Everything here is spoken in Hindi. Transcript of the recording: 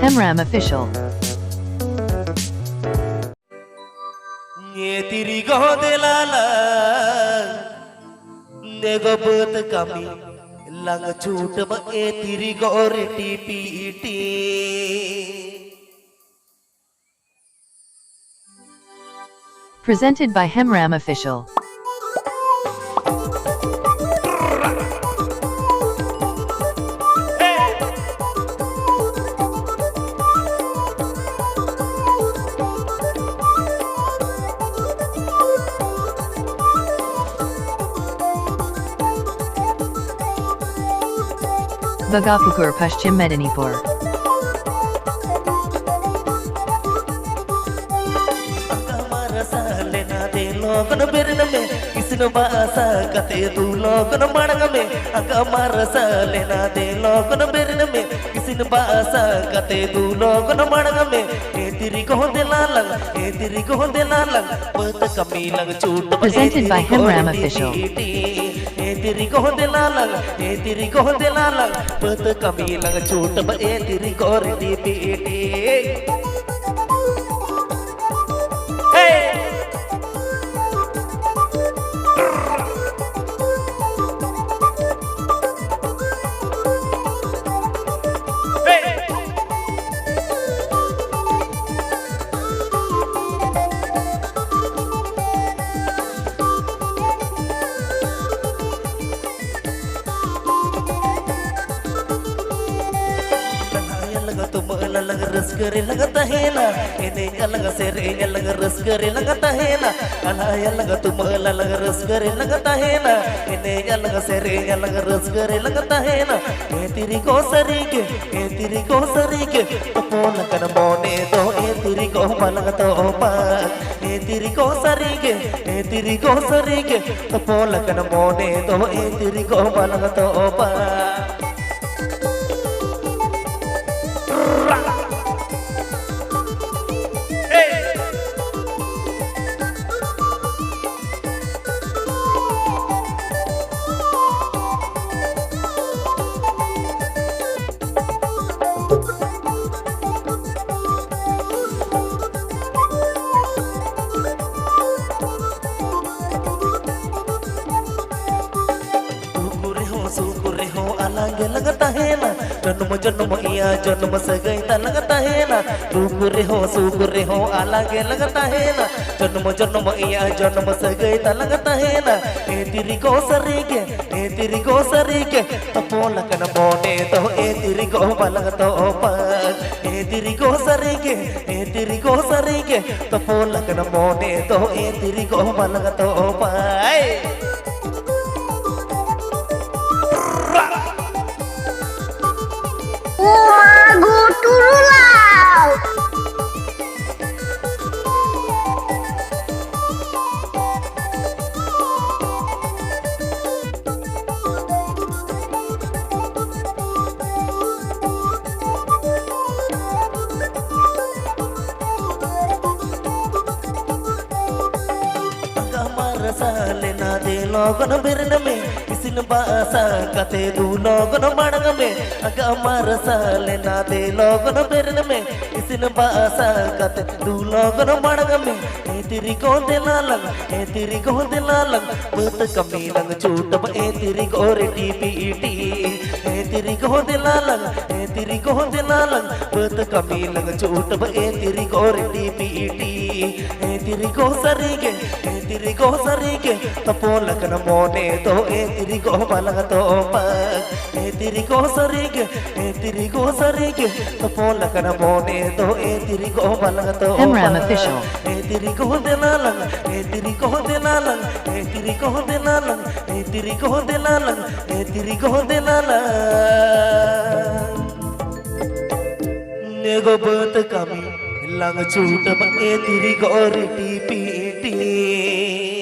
Hemram Official. Ye tiri go de la la, nego but kami, lang chut ba ye tiri go reti piti. Presented by Hemram Official. Baghapukur Paschim Medinipur. लोगन बिरन में किसने बासा कते तू लोगन मड़ंग में अगमर लेना दे लोगन बिरन में किसने बासा कते तू लोगन मड़ंग में ए तेरी को दिला लंग ए तेरी को दिला लंग पत कमी लंग चूट Presented by Hemram Official. ए तेरी को दिला लंग ए तेरी को दिला लंग पत कमी लंग चूट ए तेरी को रेडी पीटी लग रस करे लगता है ना इन्हें लग से रे लग रस करे लगता है ना अलाया लग तुम लग रस करे लगता है ना इन्हें लग से रे लग रस करे लगता है ना ए तेरी को सरी के तो फोन कर मोने दो ए तेरी को मलग तो पा ए तेरी को सरी के तो फोन कर मोने दो ए तेरी को मलग तो पा लगता है ना जन्म जन्म इया जन्म से गई लगता है ना सुकुरे हो अलग लगता है ना जन्म जन्म इया जन्म से गई लगता है ना ए तेरी को सरी के तो फोन कन मोने तो ए तेरी को मलग तो पाग ए तेरी को सरी के तो फोन कन मोने तो ए तेरी को मलग तो पाए Go to Rulau. लेना दे लोगन बिरन में किसिन बासा कते दू लोगन मड़ंग में अगमर लेना दे लोगन बिरन में किसिन बासा कते दू लोगन मड़ंग में ए तेरी को दिला लंग पत कमी लंग चूट ए तेरी को रेटी पीटी ए तेरी को दिला लंग पत कमी लंग चूट ए तेरी को रेटी पीटी ए तेरी को सरी के तो फोन लगन मोने तो ए तेरी को मलग तो पाग ए तेरी को सरी के तो फोन लगन मोने तो ए तेरी को मलग तो Hemram Official. ए तेरी को दिला लंग ए तेरी को दिला लंग ए तेरी को दिला लंग ए तेरी को दिला लंग ए तेरी को दिला लंग नेगो बत कमी लंग चूट ए तेरी को रेटी पीटी